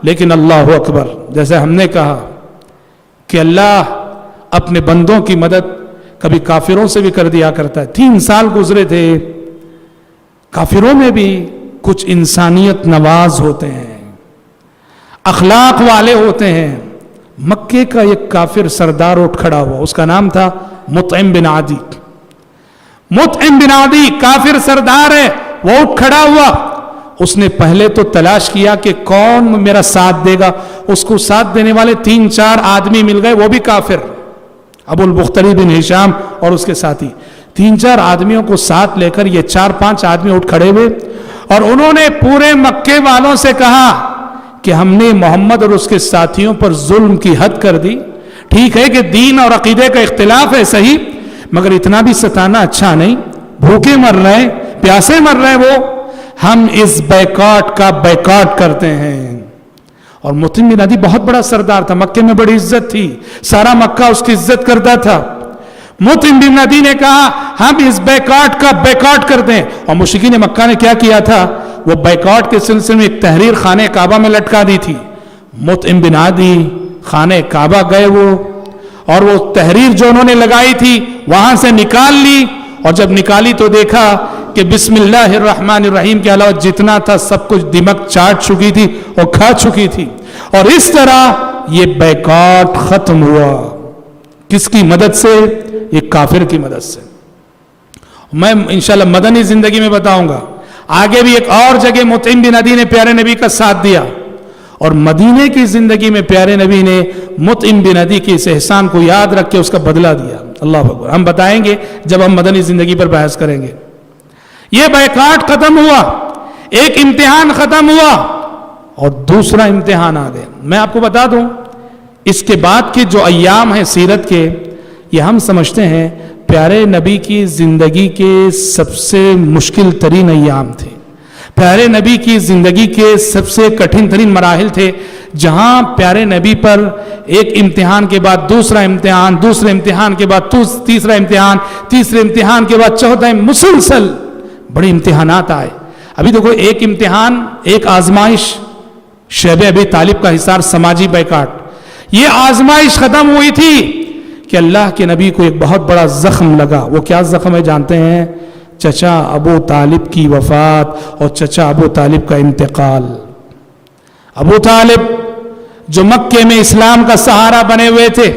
لیکن اللہ اکبر، جیسے ہم نے کہا کہ اللہ اپنے بندوں کی مدد کبھی کافروں سے بھی کر دیا کرتا ہے۔ 3 سال گزرے تھے، کافروں میں بھی کچھ انسانیت نواز ہوتے ہیں، اخلاق والے ہوتے ہیں۔ مکے کا ایک کافر سردار اٹھ کھڑا ہوا، اس کا نام تھا مطعم بن عدی۔ مطعم بن عدی کافر سردار ہے، وہ اٹھ کھڑا ہوا۔ اس نے پہلے تو تلاش کیا کہ کون میرا ساتھ دے گا، اس کو ساتھ دینے والے 3-4 آدمی مل گئے، وہ بھی کافر، ابو البختری بن ہشام اور اس کے ساتھی۔ 3-4 آدمیوں کو ساتھ لے کر یہ 4-5 آدمی اٹھ کھڑے ہوئے اور انہوں نے پورے مکے والوں سے کہا کہ ہم نے محمد اور اس کے ساتھیوں پر ظلم کی حد کر دی۔ ٹھیک ہے کہ دین اور عقیدے کا اختلاف ہے صحیح، مگر اتنا بھی ستانا اچھا نہیں، بھوکے مر رہے، پیاسے مر رہے وہ، ہم اس بائیکاٹ کا بائیکاٹ کرتے ہیں۔ اور مطعم بن عدی بہت بڑا سردار تھا، مکے میں بڑی عزت تھی، سارا مکہ اس کی عزت کرتا تھا۔ مطعم بن عدی نے کہا ہم اس بائیکاٹ کا بائیکاٹ کرتے ہیں۔ اور مشرکین مکہ نے کیا کیا تھا، وہ بائیکاٹ کے سلسلے میں ایک تحریر خانہ کعبہ میں لٹکا دی تھی۔ مطعم بن عدی خانہ کعبہ گئے وہ، اور وہ تحریر جو انہوں نے لگائی تھی وہاں سے نکال لی، اور جب نکالی تو دیکھا کہ بسم اللہ الرحمن الرحیم کے علاوہ جتنا تھا سب کچھ دمک چاٹ چکی تھی اور کھا چکی تھی۔ اور اس طرح یہ بائیکاٹ ختم ہوا۔ کس کی مدد سے؟ ایک کافر کی مدد سے۔ میں انشاءاللہ مدنی زندگی میں بتاؤں گا، آگے بھی ایک اور جگہ مطعم بن عدی نے پیارے نبی کا ساتھ دیا، اور مدینے کی زندگی میں پیارے نبی نے مطعم بن عدی کے اس احسان کو یاد رکھ کے اس کا بدلہ دیا۔ اللہ اکبر، ہم بتائیں گے جب ہم مدنی زندگی پر بحث کریں گے۔ یہ بائیکاٹ ختم ہوا، ایک امتحان ختم ہوا اور دوسرا امتحان آ گیا۔ میں آپ کو بتا دوں اس کے بعد کے جو ایام ہیں سیرت کے، یہ ہم سمجھتے ہیں پیارے نبی کی زندگی کے سب سے مشکل ترین ایام تھے۔ پیارے نبی کی زندگی کے سب سے کٹھن ترین مراحل تھے، جہاں پیارے نبی پر ایک امتحان کے بعد دوسرا امتحان، دوسرے امتحان کے بعد تیسرا امتحان، تیسرے امتحان کے بعد چوتھا، مسلسل بڑے امتحانات آئے۔ ابھی دیکھو ایک امتحان، ایک آزمائش، شیب ابی طالب کا حصار، سماجی بیکاٹ، یہ آزمائش ختم ہوئی تھی کہ اللہ کے نبی کو ایک بہت بڑا زخم لگا۔ وہ کیا زخم ہے جانتے ہیں؟ چچا ابو طالب کی وفات اور چچا ابو طالب کا انتقال۔ ابو طالب جو مکے میں اسلام کا سہارا بنے ہوئے تھے،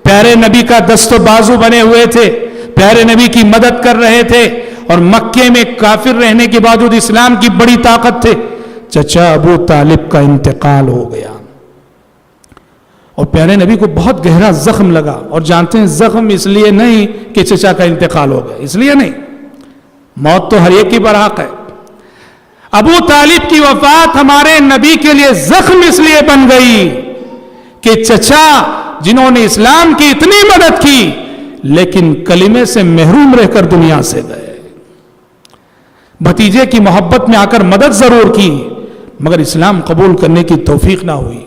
پیارے نبی کا دست و بازو بنے ہوئے تھے، پیارے نبی کی مدد کر رہے تھے، اور مکے میں کافر رہنے کے باوجود اسلام کی بڑی طاقت تھے، چچا ابو طالب کا انتقال ہو گیا اور پیارے نبی کو بہت گہرا زخم لگا۔ اور جانتے ہیں زخم اس لیے نہیں کہ چچا کا انتقال ہو گیا، اس لیے نہیں، موت تو ہر ایک کی برحق ہے۔ ابو طالب کی وفات ہمارے نبی کے لیے زخم اس لیے بن گئی کہ چچا جنہوں نے اسلام کی اتنی مدد کی لیکن کلمے سے محروم رہ کر دنیا سے گئے، بھتیجے کی محبت میں آ کر مدد ضرور کی مگر اسلام قبول کرنے کی توفیق نہ ہوئی،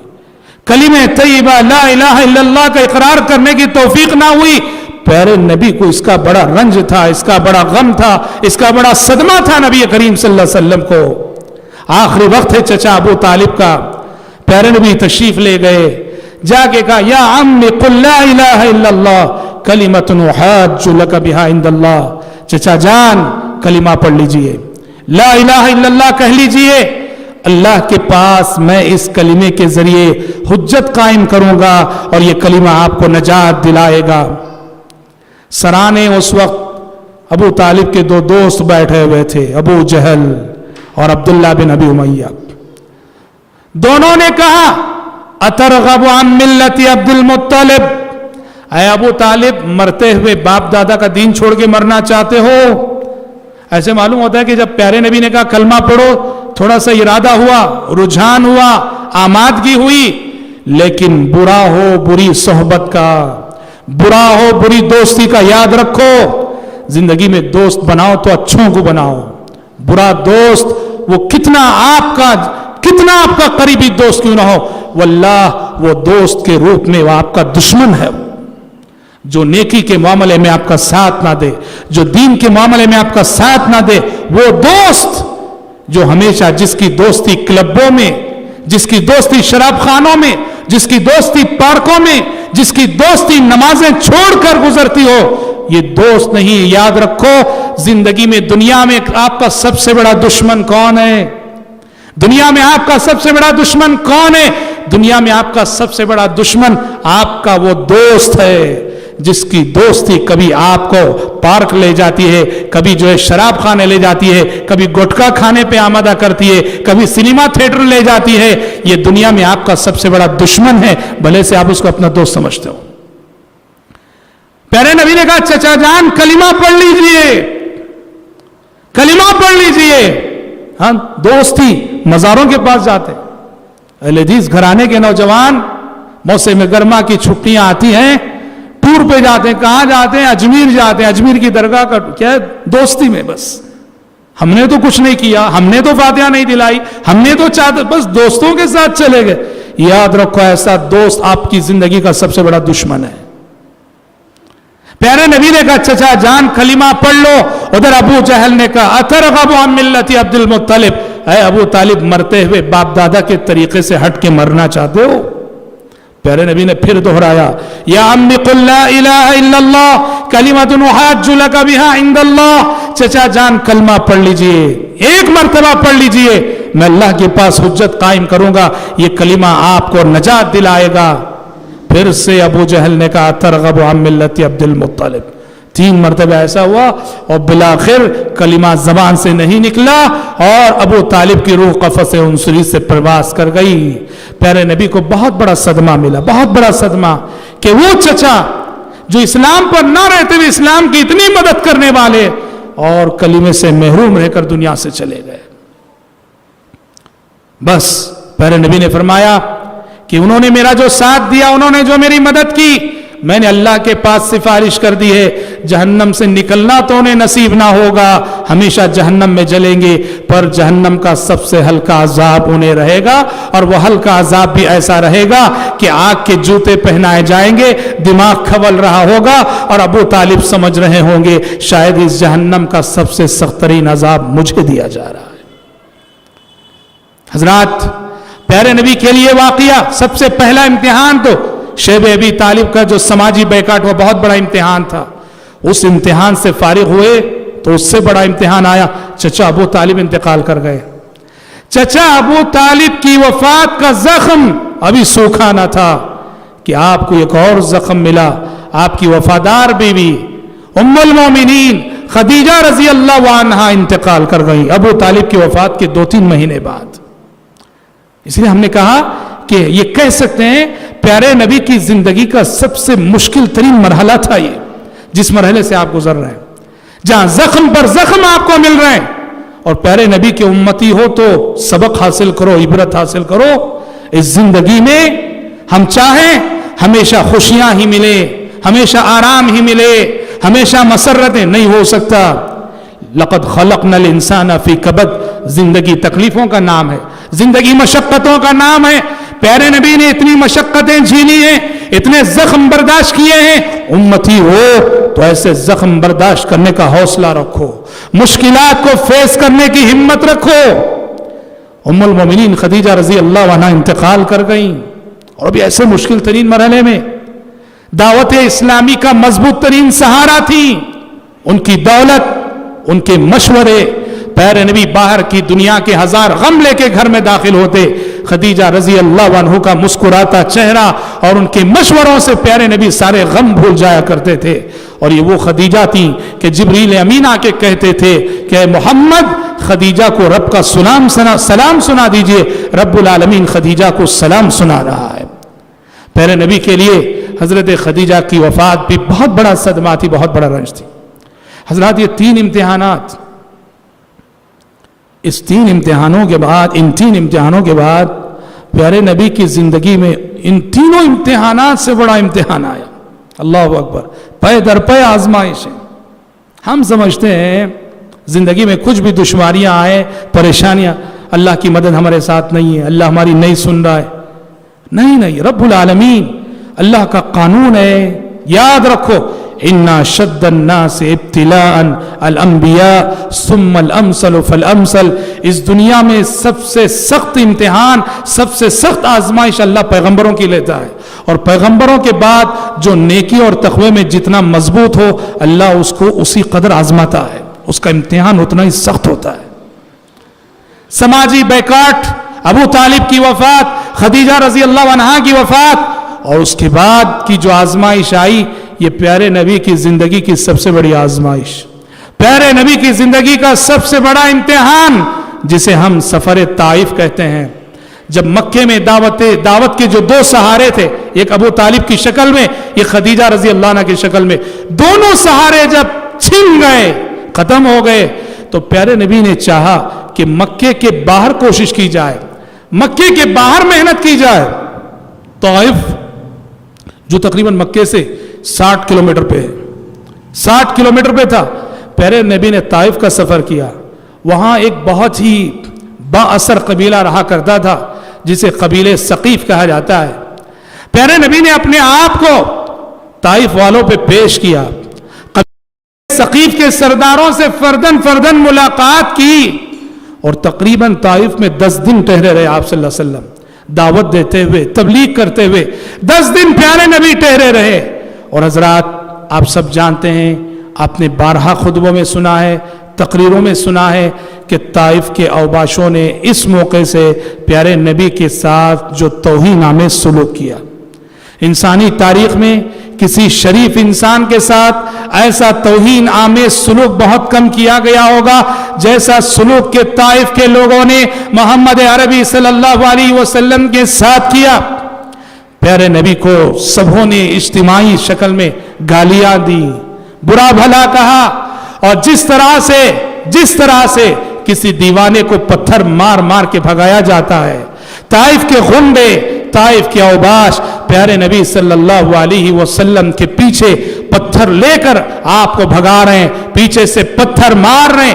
کلمہ طیبہ لا الہ الا اللہ کا اقرار کرنے کی توفیق نہ ہوئی۔ پیارے نبی کو اس کا بڑا رنج تھا، اس کا بڑا غم تھا، اس کا بڑا صدمہ تھا نبی کریم صلی اللہ علیہ وسلم کو۔ آخری وقت ہے چچا ابو طالب کا، پیارے نبی تشریف لے گئے، جا کے کہا یا عم قل لا الہ الا اللہ کلمۃ احاج لک بہا عند اللہ، چچا جان کلمہ پڑھ لیجئے، لا الہ الا اللہ کہہ لیجئے، اللہ کے پاس میں اس کلمے کے ذریعے حجت قائم کروں گا اور یہ کلمہ آپ کو نجات دلائے گا۔ سرانے اس وقت ابو طالب کے دو دوست بیٹھے ہوئے تھے، ابو جہل اور عبداللہ بن ابی امیہ۔ دونوں نے کہا اترغب عن ملت عبد المطلب، اے ابو طالب مرتے ہوئے باپ دادا کا دین چھوڑ کے مرنا چاہتے ہو؟ ایسے معلوم ہوتا ہے کہ جب پیارے نبی نے کہا کلمہ پڑھو تھوڑا سا ارادہ ہوا، رجحان ہوا، آمادگی ہوئی، لیکن برا ہو بری صحبت کا، برا ہو بری دوستی کا یاد رکھو۔ زندگی میں دوست بناؤ تو اچھوں کو بناؤ، برا دوست وہ کتنا آپ کا قریبی دوست کیوں نہ ہو، واللہ وہ دوست کے روپ میں وہ آپ کا دشمن ہے، جو نیکی کے معاملے میں آپ کا ساتھ نہ دے، جو دین کے معاملے میں آپ کا ساتھ نہ دے، وہ دوست جو ہمیشہ جس کی دوستی کلبوں میں، جس کی دوستی شراب خانوں میں، جس کی دوستی پارکوں میں، جس کی دوستی نمازیں چھوڑ کر گزرتی ہو، یہ دوست نہیں۔ یاد رکھو زندگی میں دنیا میں آپ کا سب سے بڑا دشمن کون ہے؟ دنیا میں آپ کا سب سے بڑا دشمن کون ہے؟ دنیا میں آپ کا سب سے بڑا دشمن آپ کا وہ دوست ہے جس کی دوستی کبھی آپ کو پارک لے جاتی ہے، کبھی جو ہے شراب خانے لے جاتی ہے، کبھی گٹکا کھانے پہ آمادہ کرتی ہے، کبھی سینما تھیٹر لے جاتی ہے۔ یہ دنیا میں آپ کا سب سے بڑا دشمن ہے، بھلے سے آپ اس کو اپنا دوست سمجھتے ہو۔ پیارے نبی نے کہا چچا جان کلمہ پڑھ لیجئے، کلمہ پڑھ لیجئے۔ ہاں دوستی مزاروں کے پاس جاتے، اہل حدیث گھرانے کے نوجوان موسم گرما کی چھٹیاں آتی ہیں، ٹور پہ جاتے ہیں، کہاں جاتے ہیں؟ اجمیر جاتے ہیں، اجمیر کی درگاہ کا کیا ہے؟ دوستی میں بس ہم نے تو کچھ نہیں کیا، ہم نے تو فاتحہ نہیں دلائی، ہم نے تو چاہتے، بس دوستوں کے ساتھ چلے گئے۔ یاد رکھو ایسا دوست آپ کی زندگی کا سب سے بڑا دشمن ہے۔ پیارے نبی نے کہا چچا جان کلمہ پڑھ لو۔ ادھر ابو جہل نے کہا اترغب عن ملت عبد المطلب، اے ابو طالب مرتے ہوئے باپ دادا کے طریقے سے ہٹ کے مرنا چاہتے ہو؟ پیارے نبی نے پھر دہرایا یا امی قل لا الہ الا اللہ کلمۃ احاج لک بہا عند اللہ، چچا جان کلمہ پڑھ لیجئے، ایک مرتبہ پڑھ لیجئے، میں اللہ کے پاس حجت قائم کروں گا، یہ کلمہ آپ کو نجات دلائے گا۔ پھر سے ابو جہل نے کہا ترغب عن ملت عبد المطلب، 3 مرتبہ ایسا ہوا اور بالآخر کلمہ زبان سے نہیں نکلا اور ابو طالب کی روح قفس عنصری سے پرواز کر گئی۔ پیارے نبی کو بہت بڑا صدمہ ملا، بہت بڑا صدمہ کہ وہ چچا جو اسلام پر نہ رہتے ہوئے اسلام کی اتنی مدد کرنے والے اور کلمے سے محروم رہ کر دنیا سے چلے گئے۔ بس پیارے نبی نے فرمایا کہ انہوں نے میرا جو ساتھ دیا، انہوں نے جو میری مدد کی، میں نے اللہ کے پاس سفارش کر دی ہے، جہنم سے نکلنا تو انہیں نصیب نہ ہوگا، ہمیشہ جہنم میں جلیں گے۔ پر جہنم کا سب سے ہلکا عذاب انہیں رہے گا، اور وہ ہلکا عذاب بھی ایسا رہے گا کہ آگ کے جوتے پہنائے جائیں گے، دماغ کھول رہا ہوگا، اور ابو طالب سمجھ رہے ہوں گے شاید اس جہنم کا سب سے سخت ترین عذاب مجھے دیا جا رہا ہے۔ حضرات، پیارے نبی کے لیے واقعہ سب سے پہلا امتحان تو شیب ابی طالب کا جو سماجی بیکاٹ، وہ بہت بڑا امتحان تھا۔ اس امتحان سے فارغ ہوئے تو اس سے بڑا امتحان آیا، چچا ابو طالب انتقال کر گئے۔ چچا ابو طالب کی وفات کا زخم ابھی سوکھا نہ تھا کہ آپ کو ایک اور زخم ملا، آپ کی وفادار بیوی ام المومنین خدیجہ رضی اللہ عنہا انتقال کر گئی ابو طالب کی وفات کے 2-3 مہینے بعد۔ اس لیے ہم نے کہا کہ یہ کہہ سکتے ہیں پیارے نبی کی زندگی کا سب سے مشکل ترین مرحلہ تھا یہ، جس مرحلے سے آپ گزر رہے ہیں، جہاں زخم پر زخم آپ کو مل رہے ہیں، اور پیارے نبی کے امتی ہو تو سبق حاصل کرو، عبرت حاصل کرو۔ اس زندگی میں ہم چاہیں ہمیشہ خوشیاں ہی ملے، ہمیشہ آرام ہی ملے، ہمیشہ مسرتیں، نہیں ہو سکتا۔ لقد خلقنا الانسان فی کبد، زندگی تکلیفوں کا نام ہے، زندگی مشقتوں کا نام ہے۔ پیارے نبی نے اتنی مشقتیں جھیلی ہیں، اتنے زخم برداشت کیے ہیں، امتی ہو تو ایسے زخم برداشت کرنے کا حوصلہ رکھو، مشکلات کو فیس کرنے کی ہمت رکھو۔ ام المومنین خدیجہ رضی اللہ عنہا انتقال کر گئیں، اور ابھی ایسے مشکل ترین مرحلے میں دعوت اسلامی کا مضبوط ترین سہارا تھی، ان کی دولت، ان کے مشورے۔ پیارے نبی باہر کی دنیا کے 1000 غم لے کے گھر میں داخل ہوتے، خدیجہ رضی اللہ عنہ کا مسکراتا چہرہ اور ان کے مشوروں سے پیارے نبی سارے غم بھول جایا کرتے تھے۔ اور یہ وہ خدیجہ تھیں کہ جبریل امین آ کے کہتے تھے کہ اے محمد، خدیجہ کو رب کا سلام سنا دیجئے، رب العالمین خدیجہ کو سلام سنا رہا ہے۔ پیارے نبی کے لیے حضرت خدیجہ کی وفات بھی بہت بڑا صدمہ تھی، بہت بڑا رنج تھی۔ حضرات، یہ 3 امتحانات، اس 3 امتحانوں کے بعد، ان 3 امتحانوں کے بعد پیارے نبی کی زندگی میں ان تینوں امتحانات سے بڑا امتحان آیا۔ اللہ اکبر، پے در پے آزمائشیں۔ ہم سمجھتے ہیں زندگی میں کچھ بھی دشواریاں آئے، پریشانیاں، اللہ کی مدد ہمارے ساتھ نہیں ہے، اللہ ہماری نہیں سن رہا ہے۔ نہیں، رب العالمین، اللہ کا قانون ہے۔ یاد رکھو، اِنَّا شَدَّ النَّاسِ ابْتِلَاءً الْأَنْبِيَاء ثُمَّ الْأَمْثَلُ فَالْأَمْثَلُ۔ اس دنیا میں سب سے سخت امتحان، سب سے سخت آزمائش اللہ پیغمبروں کی لیتا ہے، اور پیغمبروں کے بعد جو نیکی اور تقوی میں جتنا مضبوط ہو، اللہ اس کو اسی قدر آزماتا ہے، اس کا امتحان اتنا ہی سخت ہوتا ہے۔ سماجی بیکاٹ، ابو طالب کی وفات، خدیجہ رضی اللہ عنہا کی وفات، اور اس کے بعد کی جو آزمائش آئی، یہ پیارے نبی کی زندگی کی سب سے بڑی آزمائش، پیارے نبی کی زندگی کا سب سے بڑا امتحان، جسے ہم سفر طائف کہتے ہیں۔ جب مکے میں دعوت کے جو 2 سہارے تھے، ایک ابو طالب کی شکل میں، ایک خدیجہ رضی اللہ عنہ کی شکل میں، دونوں سہارے جب چھن گئے، ختم ہو گئے، تو پیارے نبی نے چاہا کہ مکے کے باہر کوشش کی جائے، مکے کے باہر محنت کی جائے۔ طائف جو تقریباً مکے سے 60 کلومیٹر پہ ہے، 60 کلومیٹر پہ تھا، پیارے نبی نے طائف کا سفر کیا۔ وہاں ایک بہت ہی با اثر قبیلہ رہا کرتا تھا، جسے قبیلے ثقیف کہا جاتا ہے۔ پیارے نبی نے اپنے آپ کو طائف والوں پہ پیش کیا، ثقیف کے سرداروں سے فردن ملاقات کی، اور تقریباً طائف میں 10 دن ٹھہرے رہے آپ صلی اللہ علیہ وسلم، دعوت دیتے ہوئے، تبلیغ کرتے ہوئے 10 دن پیارے نبی ٹھہرے رہے۔ اور حضرات، آپ سب جانتے ہیں، آپ نے 12 خطبوں میں سنا ہے، تقریروں میں سنا ہے کہ طائف کے اوباشوں نے اس موقع سے پیارے نبی کے ساتھ جو توہین آمیز سلوک کیا۔ انسانی تاریخ میں کسی شریف انسان کے ساتھ ایسا توہین آمیز سلوک بہت کم کیا گیا ہوگا جیسا سلوک کے طائف کے لوگوں نے محمد عربی صلی اللہ علیہ وسلم کے ساتھ کیا۔ پیارے نبی کو سبوں نے اجتماعی شکل میں گالیاں دی، برا بھلا کہا، اور جس طرح سے کسی دیوانے کو پتھر مار مار کے بھگایا جاتا ہے، طائف کے غنڈے، طائف کے اوباش پیارے نبی صلی اللہ علیہ وسلم کے پیچھے پتھر لے کر آپ کو بھگا رہے ہیں، پیچھے سے پتھر مار رہے ہیں۔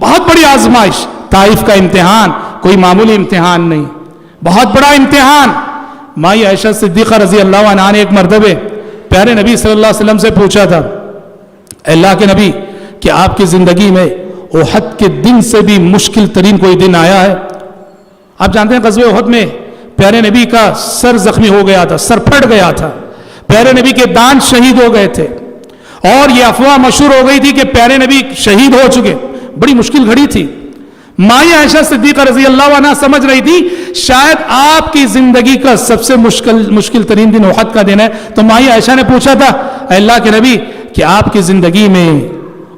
بہت بڑی آزمائش. طائف کا امتحان کوئی معمولی امتحان نہیں, بہت بڑا امتحان. مائی عائشہ صدیقہ رضی اللہ عنہا نے ایک مرتبہ پیارے نبی صلی اللہ علیہ وسلم سے پوچھا تھا, اللہ کے نبی کہ آپ کی زندگی میں احد کے دن سے بھی مشکل ترین کوئی دن آیا ہے؟ آپ جانتے ہیں غزوہ احد میں پیارے نبی کا سر زخمی ہو گیا تھا, سر پھٹ گیا تھا, پیارے نبی کے دانت شہید ہو گئے تھے, اور یہ افواہ مشہور ہو گئی تھی کہ پیارے نبی شہید ہو چکے. بڑی مشکل گھڑی تھی. مائی عائشہ صدیقہ رضی اللہ عنہ سمجھ رہی تھی شاید آپ کی زندگی کا سب سے مشکل ترین دن احد کا دن ہے. تو مائی عائشہ نے پوچھا تھا, اے اللہ کے نبی کہ آپ کی زندگی میں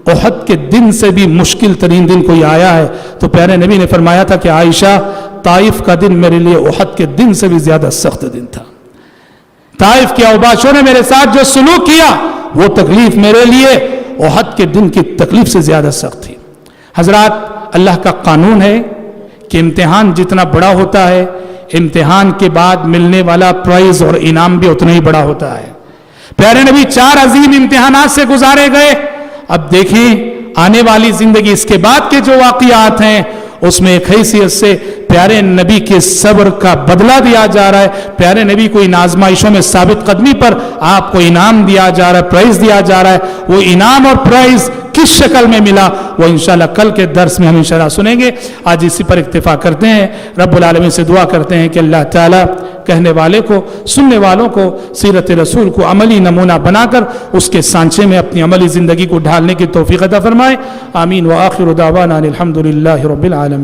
احد کے دن سے بھی مشکل ترین دن کوئی آیا ہے؟ تو پیارے نبی نے فرمایا تھا کہ عائشہ, طائف کا دن میرے لیے احد کے دن سے بھی زیادہ سخت دن تھا. طائف کے اوباشوں نے میرے ساتھ جو سلوک کیا وہ تکلیف میرے لیے احد کے دن کی تکلیف سے زیادہ سخت تھی. حضرات, اللہ کا قانون ہے کہ امتحان جتنا بڑا ہوتا ہے امتحان کے بعد ملنے والا پرائز اور انعام بھی اتنا ہی بڑا ہوتا ہے. پیارے نبی 4 عظیم امتحانات سے گزارے گئے. اب دیکھیں آنے والی زندگی, اس کے بعد کے جو واقعات ہیں اس میں ایک حیثیت سے پیارے نبی کے صبر کا بدلہ دیا جا رہا ہے. پیارے نبی کو ان آزمائشوں میں ثابت قدمی پر آپ کو انعام دیا جا رہا ہے, پرائز دیا جا رہا ہے. وہ انعام اور پرائز کس شکل میں ملا وہ انشاءاللہ کل کے درس میں ہم انشاءاللہ سنیں گے. آج اسی پر اکتفا کرتے ہیں. رب العالمین سے دعا کرتے ہیں کہ اللہ تعالیٰ کہنے والے کو, سننے والوں کو سیرت رسول کو عملی نمونہ بنا کر اس کے سانچے میں اپنی عملی زندگی کو ڈھالنے کی توفیق عطا فرمائے. آمین. وآخر دعوانا الحمدللہ رب العالمین.